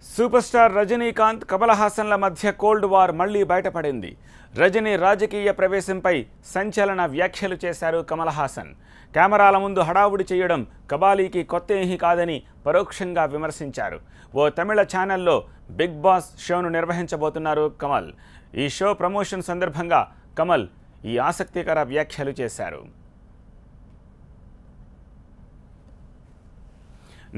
Super star Rajinikanth Kamal హాసన్ల మధ్య cold war మళ్లీ బయటపడింది. రజనీ రాజకీయ ప్రవేశంపై సంచలన వ్యాఖ్యలు చేశారు కమల్ హాసన్. కెమెరాల ముందు హడావుడి చేయడం కబాలీకి కొత్త ఏమీ కాదని పరోక్షంగా విమర్శించారు. ఓ తమిళ ఛానల్లో బిగ్ బాస్ షోను నిర్వహించబోతున్నారు కమల్. ఈ షో ప్రమోషన్ సందర్భంగా కమల్ ఈ ఆసక్తికర వ్యాఖ్యలు చేశారు.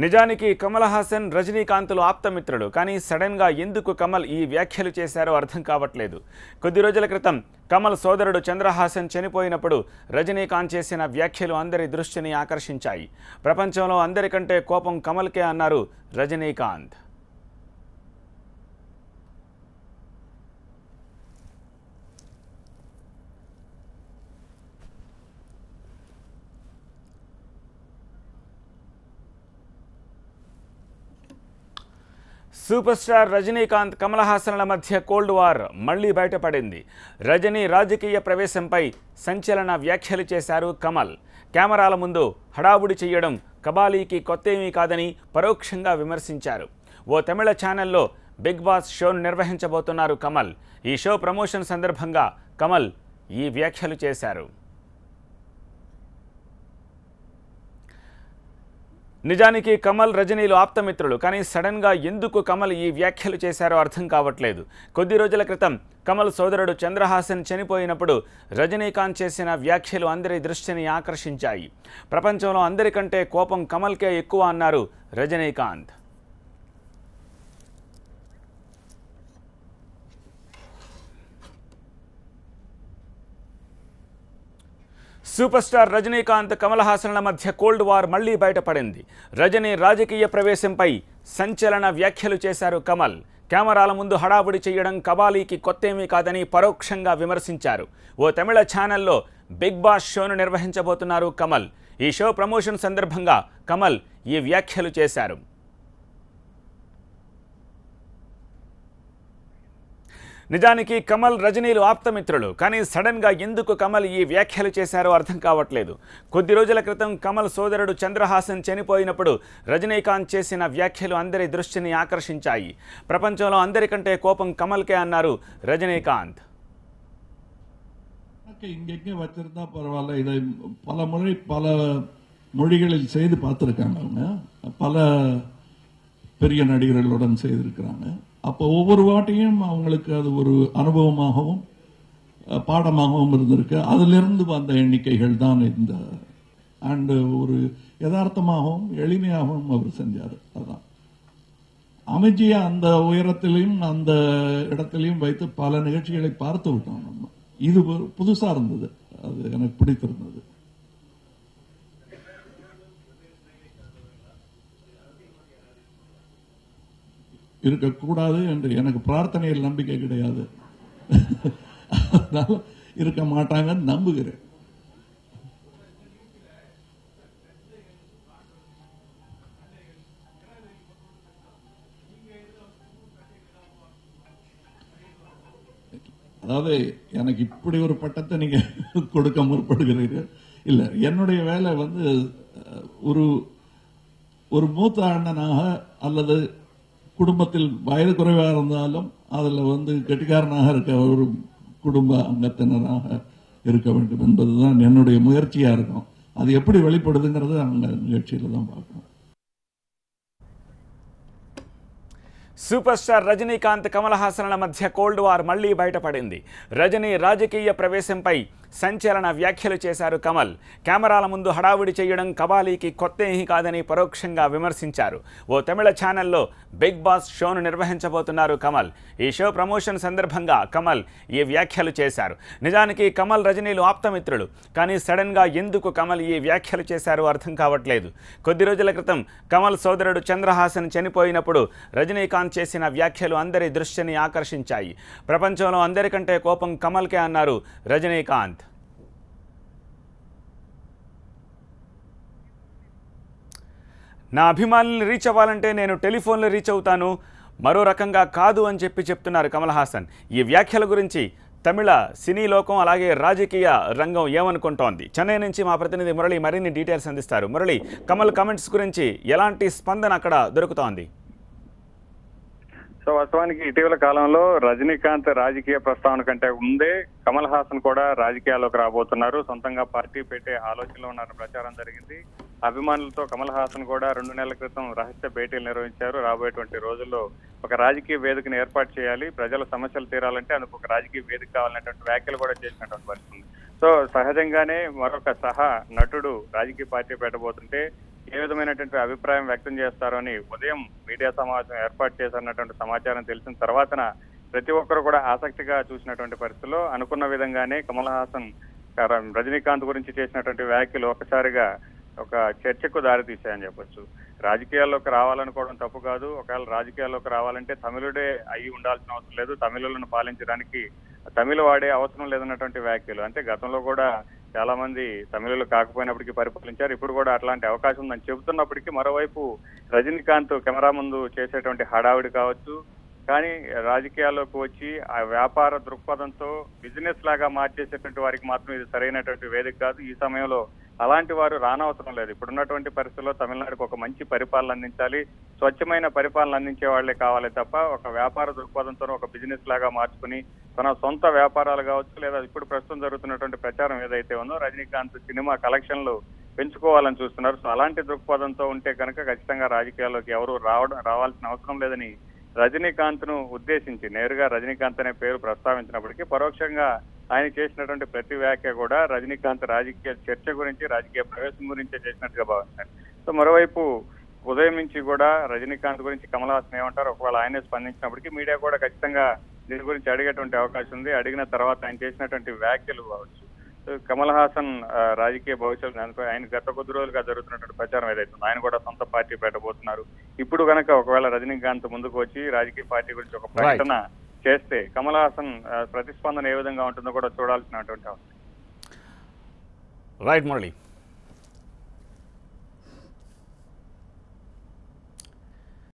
నిజానికి కమల్ హాసన్ రజనీకాంత్లు ఆప్తమిత్రులు. కానీ సడన్గా ఎందుకు కమల్ ఈ వ్యాఖ్యలు చేశారో అర్థం కావట్లేదు. కొద్ది రోజుల క్రితం కమల్ సోదరుడు చంద్రహాసన్ చనిపోయినప్పుడు రజనీకాంత్ చేసిన వ్యాఖ్యలు అందరి దృష్టిని ఆకర్షించాయి. ప్రపంచంలో అందరికంటే కోపం కమల్కే అన్నారు రజనీకాంత్. సూపర్ స్టార్ రజనీకాంత్ కమల్ హాసన్ల మధ్య కోల్డ్ వార్ మళ్లీ బయటపడింది. రజనీ రాజకీయ ప్రవేశంపై సంచలన వ్యాఖ్యలు చేశారు కమల్. కెమెరాల ముందు హడావుడి చేయడం కబాలీకి కొత్తేమీ కాదని పరోక్షంగా విమర్శించారు. ఓ తమిళ ఛానల్లో బిగ్ బాస్ షోను నిర్వహించబోతున్నారు కమల్. ఈ షో ప్రమోషన్ సందర్భంగా కమల్ ఈ వ్యాఖ్యలు చేశారు. నిజానికి కమల్ రజనీలు ఆప్తమిత్రులు. కానీ సడన్గా ఎందుకు కమల్ ఈ వ్యాఖ్యలు చేశారో అర్థం కావట్లేదు. కొద్ది రోజుల క్రితం కమల్ సోదరుడు చంద్రహాసన్ చనిపోయినప్పుడు రజనీకాంత్ చేసిన వ్యాఖ్యలు అందరి దృష్టిని ఆకర్షించాయి. ప్రపంచంలో అందరికంటే కోపం కమల్కే ఎక్కువ అన్నారు రజనీకాంత్. సూపర్ స్టార్ రజనీకాంత్ కమల్ హాసన్ల మధ్య కోల్డ్ వార్ మళ్లీ బయటపడింది. రజనీ రాజకీయ ప్రవేశంపై సంచలన వ్యాఖ్యలు చేశారు కమల్. కెమెరాల ముందు హడావుడి చేయడం కబాలీకి కొత్తేమీ కాదని పరోక్షంగా విమర్శించారు. ఓ తమిళ ఛానల్లో బిగ్ బాస్ షోను నిర్వహించబోతున్నారు కమల్. ఈ షో ప్రమోషన్ సందర్భంగా కమల్ ఈ వ్యాఖ్యలు చేశారు. నిజానికి కమల్ రజనీలు ఆప్తమిత్రులు. కానీ సడన్గా ఎందుకు కమల్ ఈ వ్యాఖ్యలు చేశారో అర్థం కావట్లేదు. కొద్ది రోజుల క్రితం కమల్ సోదరుడు చంద్రహాసన్ చనిపోయినప్పుడు రజనీకాంత్ చేసిన వ్యాఖ్యలు అందరి దృష్టిని ఆకర్షించాయి. ప్రపంచంలో అందరికంటే కోపం కమల్కే అన్నారు రజనీకాంత్. இங்கெங்கே வச்சிருந்தா பரவாயில்ல, இதை பல முறை பல மொழிகளில் செய்து பார்த்துருக்காங்க. அவங்க பல பெரிய நடிகர்களுடன் செய்திருக்கிறாங்க. அப்போ ஒவ்வொரு வாட்டியும் அவங்களுக்கு அது ஒரு அனுபவமாகவும் பாடமாகவும் இருந்திருக்கு. அதிலிருந்து வந்த எண்ணிக்கைகள் தான் இந்த அண்டு ஒரு யதார்த்தமாகவும் எளிமையாகவும் அவர் செஞ்சார். அதான் அமைதியா அந்த உயரத்திலையும் அந்த இடத்திலையும் வைத்து பல நிகழ்ச்சிகளை பார்த்து விட்டோம். நம்ம இது புதுசா இருந்தது, அது எனக்கு பிடித்திருந்தது. இருக்கக்கூடாது என்று எனக்கு பிரார்த்தனையில் நம்பிக்கை கிடையாது. அதனால இருக்க மாட்டாங்கன்னு நம்புகிறேன். அதாவது எனக்கு இப்படி ஒரு பட்டத்தை நீங்க கொடுக்க முற்படுகிறீர்கள். இல்ல, என்னுடைய வேலை வந்து ஒரு ஒரு மூத்த அண்ணனாக அல்லது குடும்பத்தில் வயது குறைவாக இருந்தாலும் அதில் வந்து கெட்டிக்காரனாக இருக்க ஒரு குடும்ப அங்கத்தினராக இருக்க வேண்டும் என்பதுதான் என்னுடைய முயற்சியாக இருக்கும். அது எப்படி வெளிப்படுதுங்கிறது அந்த நிகழ்ச்சியில் தான் பார்க்கணும். సూపర్ స్టార్ రజనీకాంత్ కమల్ హాసన్ల మధ్య కోల్డ్ వార్ మళ్లీ బయటపడింది. రజనీ రాజకీయ ప్రవేశంపై సంచలన వ్యాఖ్యలు చేశారు కమల్. కెమెరాల ముందు హడావుడి చేయడం కబాలీకి కొత్త ఏమీ కాదని పరోక్షంగా విమర్శించారు. ఓ తమిళ ఛానల్లో బిగ్ బాస్ షోను నిర్వహించబోతున్నారు కమల్. ఈ షో ప్రమోషన్ సందర్భంగా కమల్ ఈ వ్యాఖ్యలు చేశారు. నిజానికి కమల్ రజనీలు ఆప్తమిత్రులు. కానీ సడన్గా ఎందుకు కమల్ ఈ వ్యాఖ్యలు చేశారో అర్థం కావట్లేదు. కొద్ది రోజుల క్రితం కమల్ సోదరుడు చంద్రహాసన్ చనిపోయినప్పుడు రజనీకాంత్ చేసిన వ్యాఖ్యలు అందరి దృష్టిని ఆకర్షించాయి. ప్రపంచంలో అందరికంటే కోపం కమల్కే అన్నారు రజనీకాంత్. నా అభిమానుల్ని రీచ్ అవ్వాలంటే నేను టెలిఫోన్లో రీచ్ అవుతాను, మరో రకంగా కాదు అని చెప్తున్నారు కమల్ హాసన్. ఈ వ్యాఖ్యల గురించి తమిళ సినీ లోకం అలాగే రాజకీయ రంగం ఏమనుకుంటోంది? చెన్నై నుంచి మా ప్రతినిధి మురళి మరిన్ని డీటెయిల్స్ అందిస్తారు. మురళి, కమల్ కామెంట్స్ గురించి ఎలాంటి స్పందన అక్కడ దొరుకుతోంది? సో వాస్తవానికి ఇటీవల కాలంలో రజనీకాంత్ రాజకీయ ప్రస్తావన కంటే ముందే కమల్ హాసన్ కూడా రాజకీయాల్లోకి రాబోతున్నారు. సొంతంగా పార్టీ పెట్టే ఆలోచనలో ఉన్నారని ప్రచారం జరిగింది. అభిమానులతో కమల్ హాసన్ కూడా 2 నెలల క్రితం రహస్య భేటీలు నిర్వహించారు. రాబోయేటువంటి రోజుల్లో ఒక రాజకీయ వేదికను ఏర్పాటు చేయాలి, ప్రజల సమస్యలు తీరాలంటే అందుకు ఒక రాజకీయ వేదిక కావాలనేటువంటి వ్యాఖ్యలు కూడా చేసినటువంటి పరిస్థితి. సో సహజంగానే మరొక సహా నటుడు రాజకీయ పార్టీ పెట్టబోతుంటే ఏ విధమైనటువంటి అభిప్రాయం వ్యక్తం చేస్తారో అని ఉదయం మీడియా సమావేశం ఏర్పాటు చేశారన్నటువంటి సమాచారం తెలిసిన తర్వాతన ప్రతి ఒక్కరు కూడా ఆసక్తిగా చూసినటువంటి పరిస్థితుల్లో అనుకున్న విధంగానే కమల్ హాసన్ రజనీకాంత్ గురించి చేసినటువంటి వ్యాఖ్యలు ఒకసారిగా ఒక చర్చకు దారితీశాయని చెప్పొచ్చు. రాజకీయాల్లోకి రావాలనుకోవడం తప్పు కాదు. ఒకవేళ రాజకీయాల్లోకి రావాలంటే తమిళుడే అయి ఉండాల్సిన అవసరం లేదు, తమిళులను పాలించడానికి తమిళ వాడే అవసరం లేదన్నటువంటి వ్యాఖ్యలు. అంటే గతంలో కూడా చాలా మంది తమిళులు కాకపోయినప్పటికీ పరిపాలించారు. ఇప్పుడు కూడా అట్లాంటి అవకాశం ఉందని చెబుతున్నప్పటికీ మరోవైపు రజనీకాంత్ కెమెరా ముందు చేసేటువంటి హడావిడి కావచ్చు, కానీ రాజకీయాల్లోకి వచ్చి ఆ వ్యాపార దృక్పథంతో బిజినెస్ లాగా మార్చేసేటువంటి వారికి మాత్రం ఇది సరైనటువంటి వేదిక కాదు. ఈ సమయంలో అలాంటి వారు రానవసరం లేదు. ఇప్పుడున్నటువంటి పరిస్థితుల్లో తమిళనాడుకు ఒక మంచి పరిపాలన అందించాలి, స్వచ్ఛమైన పరిపాలన అందించే వాళ్లే కావాలి తప్ప ఒక వ్యాపార దృక్పథంతో ఒక బిజినెస్ లాగా మార్చుకుని తన సొంత వ్యాపారాలు కావచ్చు, లేదా ఇప్పుడు ప్రస్తుతం జరుగుతున్నటువంటి ప్రచారం ఏదైతే ఉందో రజనీకాంత్ సినిమా కలెక్షన్లు పెంచుకోవాలని చూస్తున్నారు. సో అలాంటి దృక్పథంతో ఉంటే కనుక ఖచ్చితంగా రాజకీయాల్లోకి ఎవరు రావాల్సిన అవసరం లేదని రజనీకాంత్ ను ఉద్దేశించి నేరుగా రజనీకాంత్ అనే పేరు ప్రస్తావించినప్పటికీ పరోక్షంగా ఆయన చేసినటువంటి ప్రతి వ్యాఖ్య కూడా రజనీకాంత్ రాజకీయ చర్చ గురించి, రాజకీయ ప్రవేశం గురించే చేసినట్టుగా భావిస్తారు. సో మరోవైపు ఉదయం నుంచి కూడా రజనీకాంత్ గురించి కమల్ హాసన్ ఏమంటారు, ఒకవేళ ఆయనే స్పందించినప్పటికీ మీడియా కూడా ఖచ్చితంగా దీని గురించి అడిగేటువంటి అవకాశం ఉంది. అడిగిన తర్వాత ఆయన చేసినటువంటి వ్యాఖ్యలు కావచ్చు, కమల్ హాసన్ రాజకీయ భవిష్యత్తు ఆయన గత కొద్ది రోజులుగా జరుగుతున్నటువంటి ప్రచారం ఏదైతే ఉందో ఆయన కూడా సొంత పార్టీ పెట్టబోతున్నారు. ఇప్పుడు కనుక ఒకవేళ రజనీకాంత్ ముందుకు వచ్చి రాజకీయ పార్టీ గురించి ఒక ప్రకటన చేస్తే కమల్ హాసన్ ప్రతిస్పందన ఏ విధంగా ఉంటుందో కూడా చూడాల్సినటువంటి అవసరం. రైట్ మురళి.